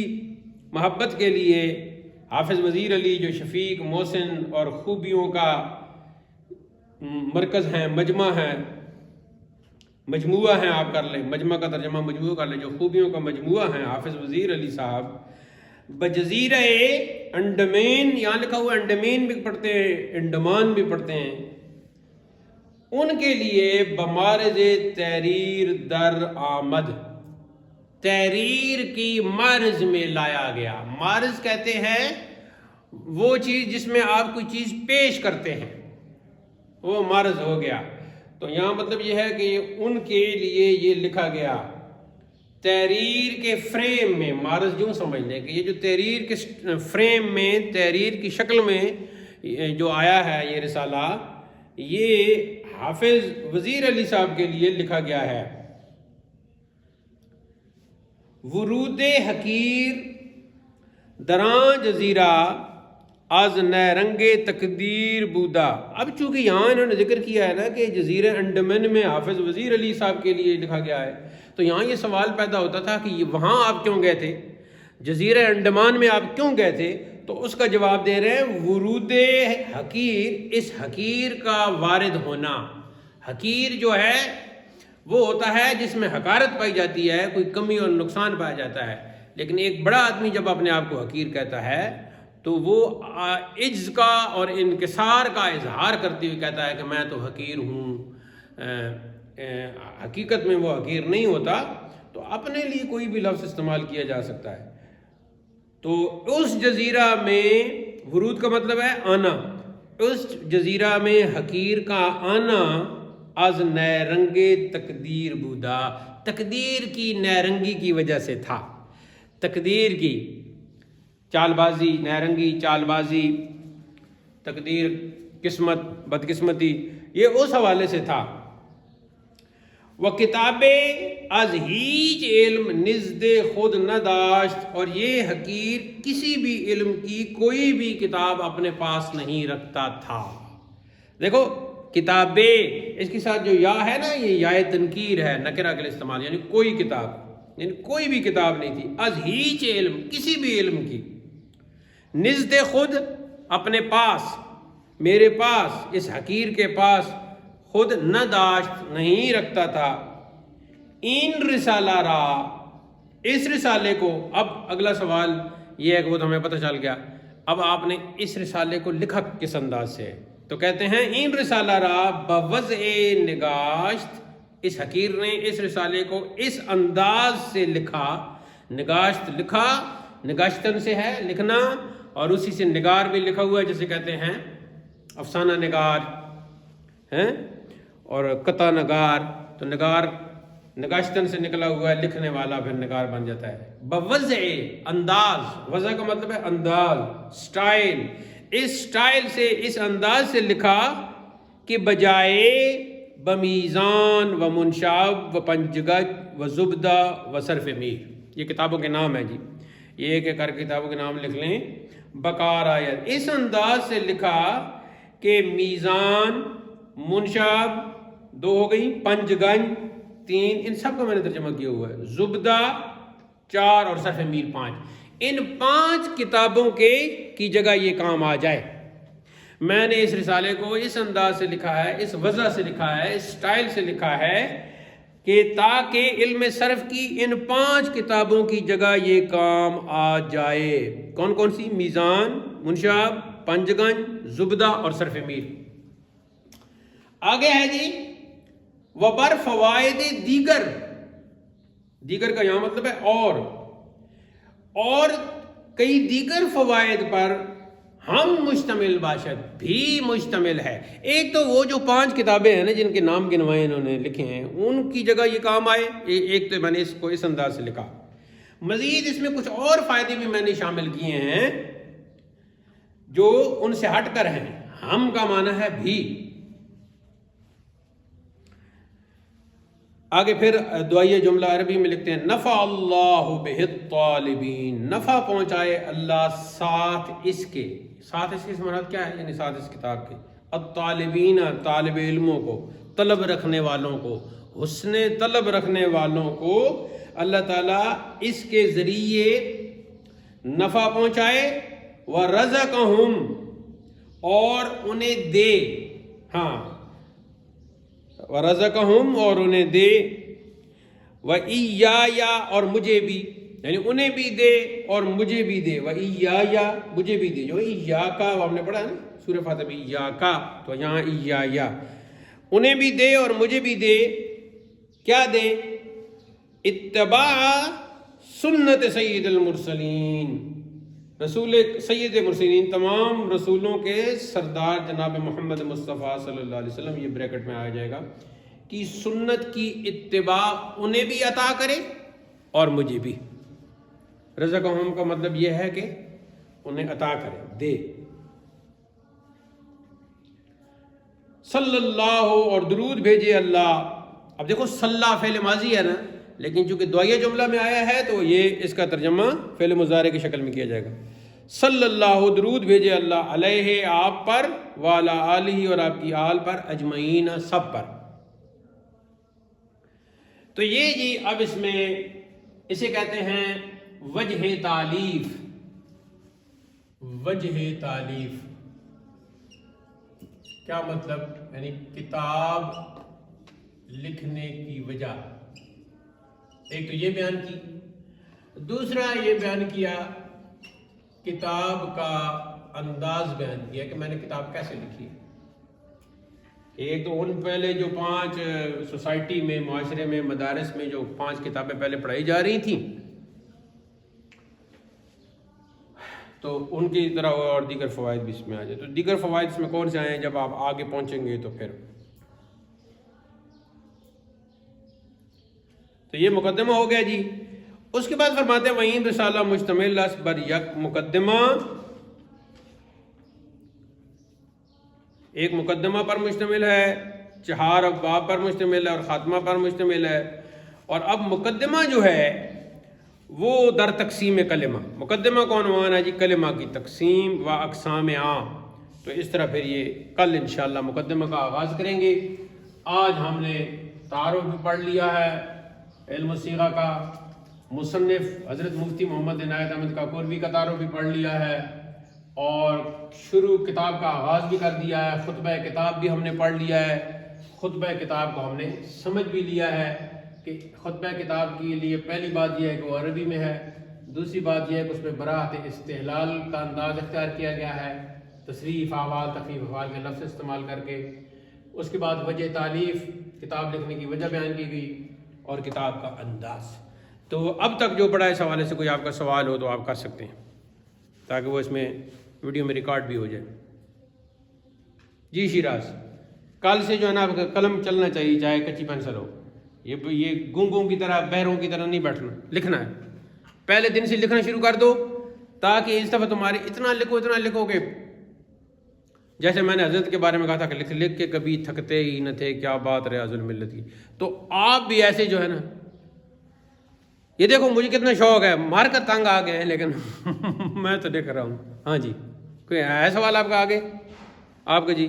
محبت کے لیے حافظ وزیر علی جو شفیق، محسن اور خوبیوں کا مرکز ہیں، مجمع ہیں، مجموعہ ہیں، آپ کر لیں مجمع کا ترجمہ مجموعہ کر لیں، جو خوبیوں کا مجموعہ ہیں حافظ وزیر علی صاحب بجزیرہ انڈمان، یہاں لکھا ہوا انڈمان بھی پڑھتے ہیں، انڈمان بھی پڑھتے ہیں، ان کے لیے بمارز تحریر در آمد، تحریر کی مارز میں لایا گیا. مارز کہتے ہیں وہ چیز جس میں آپ کوئی چیز پیش کرتے ہیں، وہ مارز ہو گیا. تو یہاں مطلب یہ ہے کہ ان کے لیے یہ لکھا گیا تحریر کے فریم میں. مارز یوں سمجھ لیں کہ یہ جو تحریر کے فریم میں، تحریر کی شکل میں جو آیا ہے یہ رسالہ، یہ حافظ وزیر علی صاحب کے لیے لکھا گیا ہے. ورود حقیر دراں جزیرہ از نیرنگ تقدیر بودا. اب چونکہ یہاں انہوں نے ذکر کیا ہے نا کہ جزیرہ انڈمان میں حافظ وزیر علی صاحب کے لیے لکھا گیا ہے، تو یہاں یہ سوال پیدا ہوتا تھا کہ وہاں آپ کیوں گئے تھے، جزیرہ انڈمان میں آپ کیوں گئے تھے؟ تو اس کا جواب دے رہے ہیں ورود حقیر، اس حقیر کا وارد ہونا. حقیر جو ہے وہ ہوتا ہے جس میں حقارت پائی جاتی ہے، کوئی کمی اور نقصان پایا جاتا ہے. لیکن ایک بڑا آدمی جب اپنے آپ کو حقیر کہتا ہے تو وہ عجز کا اور انکسار کا اظہار کرتے ہوئے کہتا ہے کہ میں تو حقیر ہوں. حقیقت میں وہ حقیر نہیں ہوتا. تو اپنے لیے کوئی بھی لفظ استعمال کیا جا سکتا ہے. تو اس جزیرہ میں، ورود کا مطلب ہے آنا، اس جزیرہ میں حقیر کا آنا از نیرنگ تقدیر بودا، تقدیر کی نیرنگی کی وجہ سے تھا. تقدیر کی چال بازی، نیرنگی چال بازی، تقدیر قسمت، بدقسمتی، یہ اس حوالے سے تھا. وہ کتابیں از ہیچ علم نزد خود نہ داشت، اور یہ حقیر کسی بھی علم کی کوئی بھی کتاب اپنے پاس نہیں رکھتا تھا. دیکھو کتابیں، اس کے ساتھ جو یا ہے نا، یہ یا تنکیر ہے، نکرہ کے لیے استعمال، یعنی کوئی کتاب، یعنی کوئی بھی کتاب نہیں تھی. از ہیچ علم، کسی بھی علم کی، نزد خود، اپنے پاس، میرے پاس، اس حقیر کے پاس، خود نہ داشت، نہیں رکھتا تھا. این رسالہ را، اس رسالے کو. اب اگلا سوال یہ ہے کہ وہ تو ہمیں پتہ چل گیا، اب آپ نے اس رسالے کو لکھا کس انداز سے؟ تو کہتے ہیں این رسالہ را بوضع نگاشت، اس حقیر نے اس رسالے کو اس انداز سے لکھا. نگاشت لکھا، نگاشتن سے ہے لکھنا، اور اسی سے نگار بھی لکھا ہوا ہے، جسے کہتے ہیں افسانہ نگار ہیں، اور قطع نگار. تو نگار نگاشتن سے نکلا ہوا ہے، لکھنے والا پھر نگار بن جاتا ہے. بوضع، انداز، وضع کا مطلب ہے انداز، سٹائل. اس سٹائل سے، اس انداز سے لکھا کہ بجائے بمیزان و منشاب و پنجگج و زبدہ و صرف میر. یہ کتابوں کے نام ہیں جی، یہ ایک ایک کر کتابوں کے نام لکھ لیں. بکار آیت، اس انداز سے لکھا کہ میزان، منشاب 2 ہو گئی، پنج گنج 3، ان سب کا میں نے ترجمہ کیا ہوا ہے. زبدہ 4 اور صرف میر 5. ان 5 کتابوں کی جگہ یہ کام آ جائے. میں نے اس رسالے کو اس انداز سے لکھا ہے, اس وضع سے لکھا ہے, اس سٹائل سے لکھا ہے کہ تاکہ علم صرف کی ان 5 کتابوں کی جگہ یہ کام آ جائے. کون کون سی؟ میزان, منشاب, پنجگنج, زبدہ اور صرف میر. آگے ہے جی وبر فوائد دیگر. دیگر کا یہاں مطلب ہے اور کئی دیگر فوائد پر ہم مشتمل باشد بھی مشتمل ہے. ایک تو وہ جو 5 کتابیں ہیں نا جن کے نام گنوائے انہوں نے لکھے ہیں, ان کی جگہ یہ کام آئے. ایک تو میں نے اس کو اس انداز سے لکھا. مزید اس میں کچھ اور فائدے بھی میں نے شامل کیے ہیں جو ان سے ہٹ کر ہیں. ہم کا معنی ہے بھی. آگے پھر دعائیہ جملہ عربی میں لکھتے ہیں نفع اللہ بہ الطالبین. نفع پہنچائے اللہ ساتھ اس کے. ساتھ اس کی مراد کیا ہے؟ یعنی ساتھ اس کتاب کے. الطالبین طالب علموں کو, طلب رکھنے والوں کو, حسن طلب رکھنے والوں کو اللہ تعالیٰ اس کے ذریعے نفع پہنچائے. ورزقہم اور انہیں دے. ہاں ورزقہم اور انہیں دے. وَإِيَّايَ اور مجھے بھی, یعنی انہیں بھی دے اور مجھے بھی دے. وَإِيَّايَ مجھے بھی دے. جو ایاکا وہ ہم نے پڑھا ہے نا سورہ فاتحہ میں, ایاکا, تو یہاں ایایا انہیں بھی دے اور مجھے بھی دے. کیا دے؟ اتباع سنت سید المرسلین. رسول سید مرسلین تمام رسولوں کے سردار جناب محمد مصطفیٰ صلی اللہ علیہ وسلم, یہ بریکٹ میں آ جائے گا, کی سنت کی اتباع انہیں بھی عطا کرے اور مجھے بھی. رزقہم کا مطلب یہ ہے کہ انہیں عطا کرے, دے. صلی اللہ اور درود بھیجے اللہ. اب دیکھو صلی فعل ماضی ہے نا, لیکن چونکہ دعائیہ جملہ میں آیا ہے تو یہ اس کا ترجمہ فعل مضارع کی شکل میں کیا جائے گا. صلی اللہ درود بھیجے اللہ علیہ آپ پر, والا آلہ اور آپ کی آل پر, اجمعین سب پر. تو یہ جی اب اس میں اسے کہتے ہیں وجہ تالیف. وجہ تالیف کیا مطلب؟ یعنی کتاب لکھنے کی وجہ. ایک تو یہ بیان کی, دوسرا یہ بیان کیا کتاب کا انداز بیان کیا کہ میں نے کتاب کیسے لکھی. ایک تو ان پہلے جو 5 سوسائٹی میں, معاشرے میں, مدارس میں جو 5 کتابیں پہلے پڑھائی جا رہی تھیں تو ان کی طرح اور دیگر فوائد بھی اس میں آ جائے. تو دیگر فوائد اس میں کون سے آئے ہیں جب آپ آگے پہنچیں گے تو پھر. تو یہ مقدمہ ہو گیا جی. اس کے بعد فرماتے ہیں وہیں رسالہ مشتمل بر یک مقدمہ, ایک مقدمہ پر مشتمل ہے, 4 ابواب پر مشتمل ہے اور خاتمہ پر مشتمل ہے. اور اب مقدمہ جو ہے وہ در تقسیم کلمہ. مقدمہ کا عنوان ہے جی کلمہ کی تقسیم و اقسام عام. تو اس طرح پھر یہ کل انشاءاللہ مقدمہ کا آغاز کریں گے. آج ہم نے تعارف بھی پڑھ لیا ہے علم الصیغہ کا. مصنف حضرت مفتی محمد عنایت احمد کاکوروی کا تعارف بھی پڑھ لیا ہے اور شروع کتاب کا آغاز بھی کر دیا ہے. خطبہ کتاب بھی ہم نے پڑھ لیا ہے. خطبہ کتاب کو ہم نے سمجھ بھی لیا ہے کہ خطبہ کتاب کے لیے پہلی بات یہ ہے کہ وہ عربی میں ہے. دوسری بات یہ ہے کہ اس میں براعت استحلال کا انداز اختیار کیا گیا ہے, تصریف, احوال, تخفیف افعال کے لفظ استعمال کر کے. اس کے بعد وجہ تالیف, کتاب لکھنے کی وجہ بیان کی گئی, اور کتاب کا انداز. تو اب تک جو پڑھا اس حوالے سے کوئی آپ کا سوال ہو تو آپ کر سکتے ہیں تاکہ وہ اس میں ویڈیو میں ریکارڈ بھی ہو جائے. جی شیراز, کل سے جو ہے نا آپ کا قلم چلنا چاہیے, چاہے کچی پینسل ہو. یہ گونگوں کی طرح, بہروں کی طرح نہیں بیٹھنا, لکھنا ہے. پہلے دن سے لکھنا شروع کر دو تاکہ اس دفعہ تمہارے اتنا لکھو کہ جیسے میں نے حضرت کے بارے میں کہا تھا کہ لکھ لکھ کے کبھی تھکتے ہی نہ تھے, کیا بات ریاض الملت کی. تو آپ بھی ایسے جو ہے نا, یہ دیکھو مجھے کتنا شوق ہے, مار کر تنگ آ گئے ہیں لیکن میں تو لکھ رہا ہوں. ہاں جی, کوئی ہے سوال آپ کا آگے؟ آپ کا جی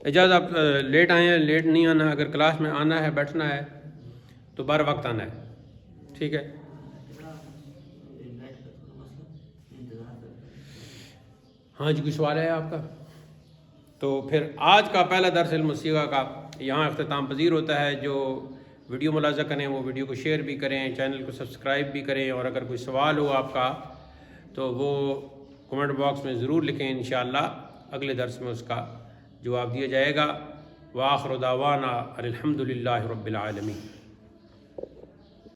اجازت, آپ لیٹ آئے ہیں, لیٹ نہیں آنا. اگر کلاس میں آنا ہے, بیٹھنا ہے تو بار وقت آنا ہے. ٹھیک ہے. ہاں جی کوئی سوال ہے آپ کا؟ تو پھر آج کا پہلا درس علم الصیغہ کا یہاں اختتام پذیر ہوتا ہے. جو ویڈیو ملاحظہ کریں وہ ویڈیو کو شیئر بھی کریں, چینل کو سبسکرائب بھی کریں, اور اگر کوئی سوال ہو آپ کا تو وہ کمنٹ باکس میں ضرور لکھیں. انشاءاللہ اگلے درس میں اس کا جواب دیا جائے گا. وآخر دعوانا الحمد للہ رب العالمین.